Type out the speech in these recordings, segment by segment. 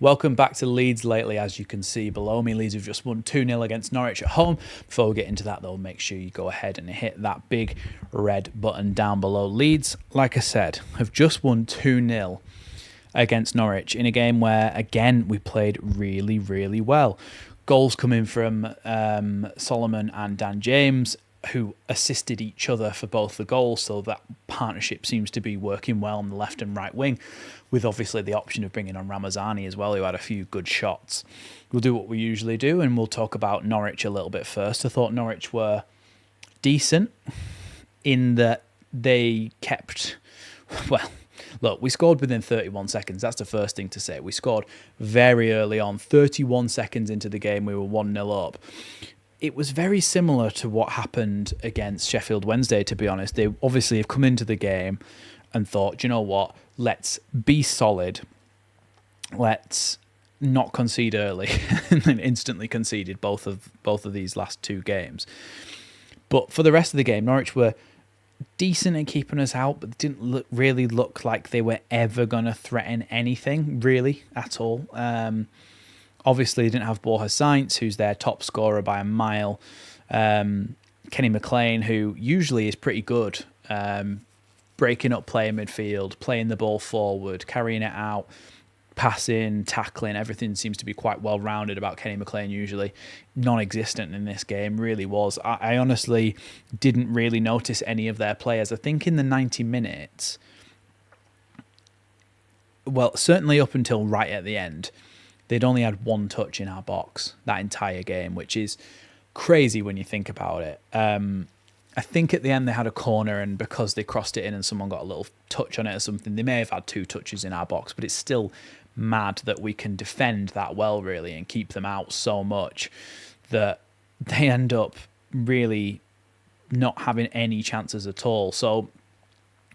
Welcome back to Leeds Lately. As you can see below me, Leeds have just won 2-0 against Norwich at home. Before we get into that though, make sure you go ahead and hit that big red button down below. Leeds, like I said, have just won 2-0 against Norwich in a game where, again, we played really, really well. Goals coming from Solomon and Dan James, who assisted each other for both the goals, so that partnership seems to be working well on the left and right wing, with obviously the option of bringing on Ramazani as well, who had a few good shots. We'll do what we usually do, and we'll talk about Norwich a little bit first. I thought Norwich were decent in that they kept... Well, look, we scored within 31 seconds. That's the first thing to say. We scored very early on. 31 seconds into the game, we were 1-0 up. It was very similar to what happened against Sheffield Wednesday, to be honest. They obviously have come into the game and thought, do you know what, let's be solid. Let's not concede early, and then instantly conceded both of these last two games. But for the rest of the game, Norwich were decent at keeping us out, but didn't really look like they were ever going to threaten anything, really, at all. Obviously, they didn't have Borja Sainz, who's their top scorer by a mile. Kenny McLean, who usually is pretty good, breaking up play in midfield, playing the ball forward, carrying it out, passing, tackling. Everything seems to be quite well-rounded about Kenny McLean usually. Non-existent in this game, really was. I honestly didn't really notice any of their players. I think in the 90 minutes, well, certainly up until right at the end, they'd only had one touch in our box that entire game, which is crazy when you think about it. I think at the end they had a corner, and because they crossed it in and someone got a little touch on it or something, they may have had two touches in our box, but it's still mad that we can defend that well, really, and keep them out so much that they end up really not having any chances at all. So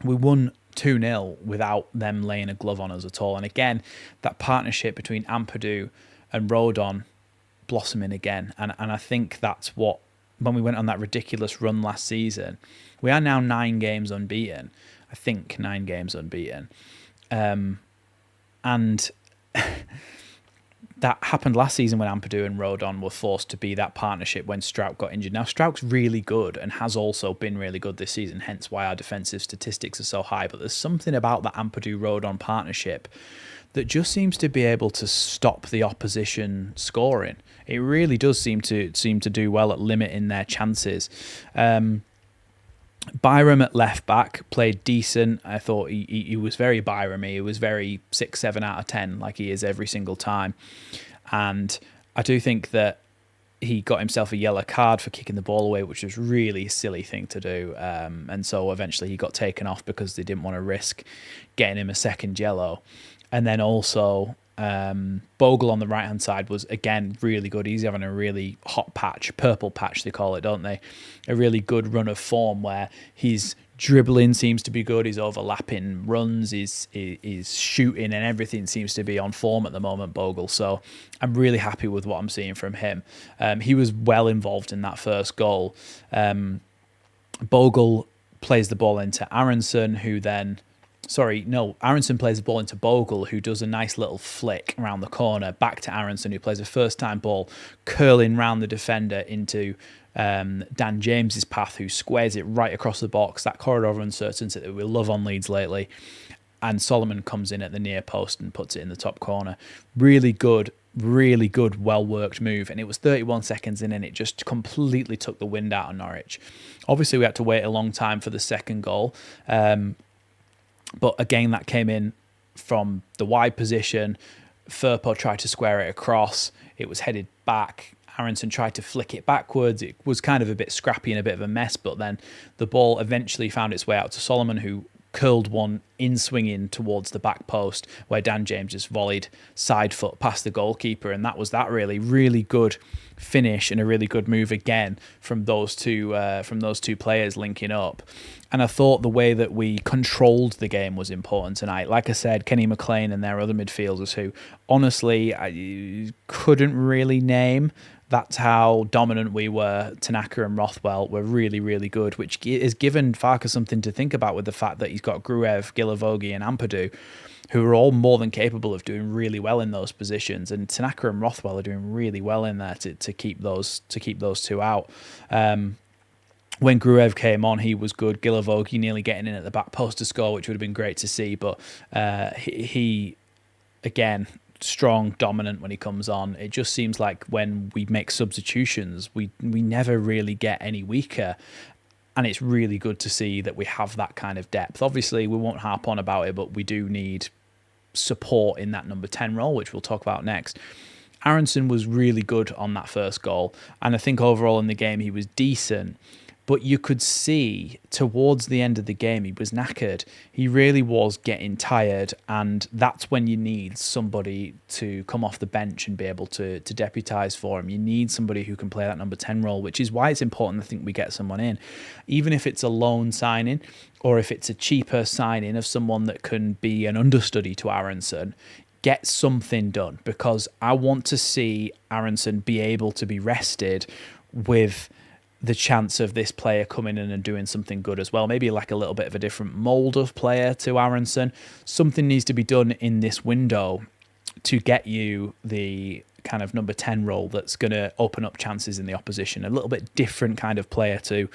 we won 2-0 without them laying a glove on us at all. And again, that partnership between Ampadu and Rodon blossoming again. And I think that's what, when we went on that ridiculous run last season, we are now 9 games unbeaten. I think 9 games unbeaten. And that happened last season when Ampadu and Rodon were forced to be that partnership when Strout got injured. Now, Strout's really good and has also been really good this season, hence why our defensive statistics are so high. But there's something about that Ampadu-Rodon partnership that just seems to be able to stop the opposition scoring. It really does seem to do well at limiting their chances. Byram at left back played decent. I thought he was very Byram-y. He was very 6, 7 out of 10, like he is every single time. And I do think that he got himself a yellow card for kicking the ball away, which was really a silly thing to do. And so eventually he got taken off because they didn't want to risk getting him a second yellow. And then also Bogle on the right-hand side was, again, really good. He's having a really hot patch, purple patch they call it, don't they? A really good run of form where his dribbling seems to be good, his overlapping runs, his shooting and everything seems to be on form at the moment, Bogle. So I'm really happy with what I'm seeing from him. He was well involved in that first goal. Bogle plays the ball into Aronson, who then... Aronson plays the ball into Bogle, who does a nice little flick around the corner, back to Aronson, who plays a first-time ball, curling round the defender into Dan James's path, who squares it right across the box, that corridor of uncertainty that we love on Leeds lately. And Solomon comes in at the near post and puts it in the top corner. Really good, well-worked move. And it was 31 seconds in, and it just completely took the wind out of Norwich. Obviously, we had to wait a long time for the second goal. But again, that came in from the wide position. Firpo tried to square it across. It was headed back. Aronson tried to flick it backwards. It was kind of a bit scrappy and a bit of a mess, but then the ball eventually found its way out to Solomon, who curled one in swinging towards the back post, where Dan James just volleyed side foot past the goalkeeper. And that was that really good finish and a really good move again from those two players linking up. And I thought the way that we controlled the game was important tonight. Like I said, Kenny McLean and their other midfielders, who honestly I couldn't really name. That's how dominant we were. Tanaka and Rothwell were really good, which has given Farke something to think about with the fact that he's got Gruev, Gilavogi and Ampadu, who are all more than capable of doing really well in those positions. And Tanaka and Rothwell are doing really well in there to keep those two out. When Gruev came on, he was good. Gilavogi nearly getting in at the back post to score, which would have been great to see. But he again, strong, dominant when he comes on. It just seems like when we make substitutions, we never really get any weaker. And it's really good to see that we have that kind of depth. Obviously, we won't harp on about it, but we do need support in that number 10 role, which we'll talk about next. Aronson was really good on that first goal. And I think overall in the game, he was decent. But you could see towards the end of the game, he was knackered. He really was getting tired. And that's when you need somebody to come off the bench and be able to deputise for him. You need somebody who can play that number 10 role, which is why it's important, I think, we get someone in. Even if it's a loan signing or if it's a cheaper signing of someone that can be an understudy to Aronson, get something done. Because I want to see Aronson be able to be rested with the chance of this player coming in and doing something good as well. Maybe like a little bit of a different mould of player to Aronson. Something needs to be done in this window to get you the kind of number 10 role that's going to open up chances in the opposition. A little bit different kind of player to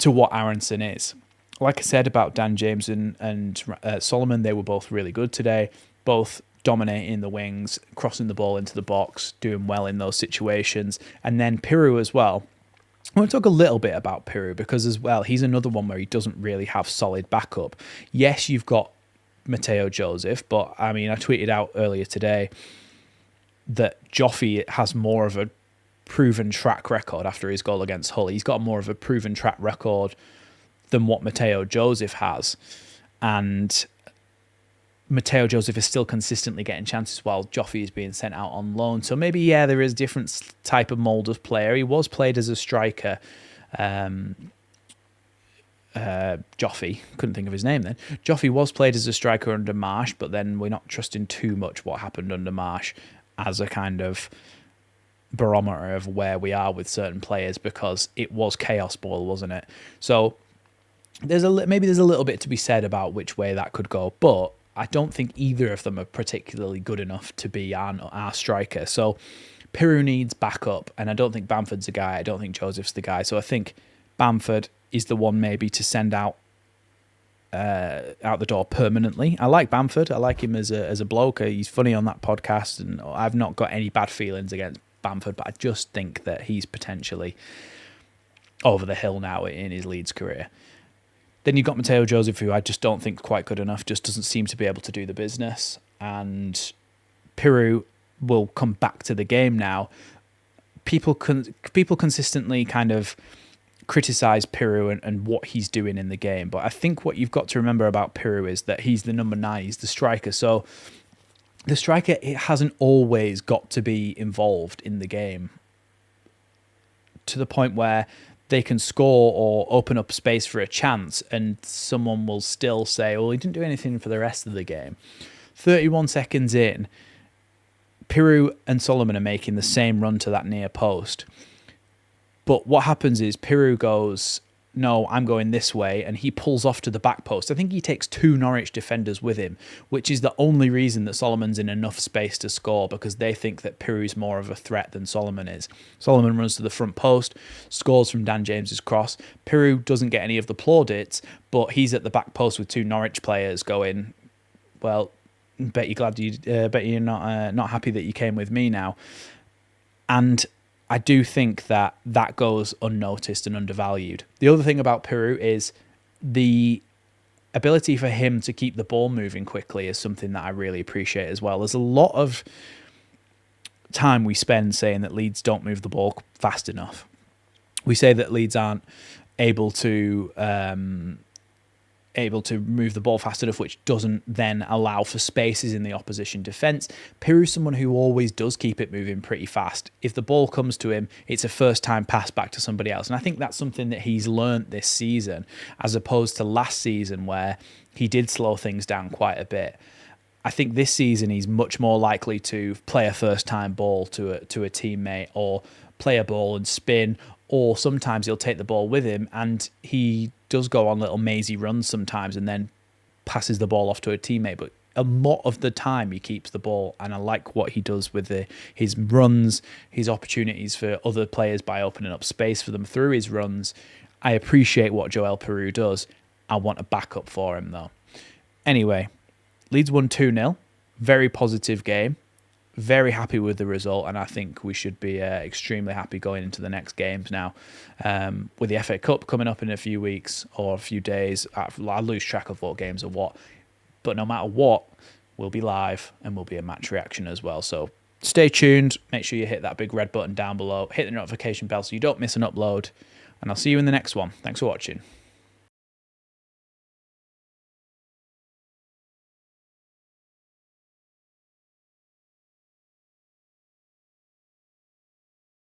what Aronson is. Like I said about Dan James and Solomon, they were both really good today. Both dominating the wings, crossing the ball into the box, doing well in those situations. And then Piru as well. I want to talk a little bit about Piru because as well, he's another one where he doesn't really have solid backup. Yes, you've got Mateo Joseph, but I mean, I tweeted out earlier today that Joffy has more of a proven track record after his goal against Hull. He's got more of a proven track record than what Mateo Joseph has. And Mateo Joseph is still consistently getting chances while Joffy is being sent out on loan. So maybe, yeah, there is different type of mould of player. He was played as a striker. Joffy, couldn't think of his name then. Joffy was played as a striker under Marsh, but then we're not trusting too much what happened under Marsh as a kind of barometer of where we are with certain players because it was chaos ball, wasn't it? So maybe there's a little bit to be said about which way that could go, but I don't think either of them are particularly good enough to be our striker. So Piru needs backup, and I don't think Bamford's the guy. I don't think Joseph's the guy. So I think Bamford is the one maybe to send out the door permanently. I like Bamford. I like him as a bloke. He's funny on that podcast, and I've not got any bad feelings against Bamford, but I just think that he's potentially over the hill now in his Leeds career. Then you've got Mateo Joseph, who I just don't think quite good enough, just doesn't seem to be able to do the business. And Piru will come back to the game now. People consistently kind of criticise Piru and what he's doing in the game. But I think what you've got to remember about Piru is that he's the number 9, he's the striker. So the striker, it hasn't always got to be involved in the game to the point where they can score or open up space for a chance and someone will still say, well, he didn't do anything for the rest of the game. 31 seconds in, Piru and Solomon are making the same run to that near post. But what happens is Piru goes, no, I'm going this way, and he pulls off to the back post. I think he takes 2 Norwich defenders with him, which is the only reason that Solomon's in enough space to score, because they think that Piru's more of a threat than Solomon is. Solomon runs to the front post, scores from Dan James's cross. Piru doesn't get any of the plaudits, but he's at the back post with 2 Norwich players going, well, bet you're not happy that you came with me now. And I do think that goes unnoticed and undervalued. The other thing about Piru is the ability for him to keep the ball moving quickly is something that I really appreciate as well. There's a lot of time we spend saying that Leeds don't move the ball fast enough. We say that Leeds aren't able to move the ball fast enough, which doesn't then allow for spaces in the opposition defence. Piru's someone who always does keep it moving pretty fast. If the ball comes to him, it's a first-time pass back to somebody else. And I think that's something that he's learnt this season, as opposed to last season where he did slow things down quite a bit. I think this season he's much more likely to play a first-time ball to a teammate, or play a ball and spin, or sometimes he'll take the ball with him and he does go on little mazy runs sometimes and then passes the ball off to a teammate, but a lot of the time he keeps the ball, and I like what he does with his runs, his opportunities for other players by opening up space for them through his runs. I appreciate what Joel Peru does. I want a backup for him, though. Anyway, Leeds won 2-0. Very positive game. Very happy with the result, and I think we should be extremely happy going into the next games now. With the FA Cup coming up in a few weeks or a few days, I lose track of what games are what. But no matter what, we'll be live and we'll be a match reaction as well. So stay tuned. Make sure you hit that big red button down below. Hit the notification bell so you don't miss an upload. And I'll see you in the next one. Thanks for watching.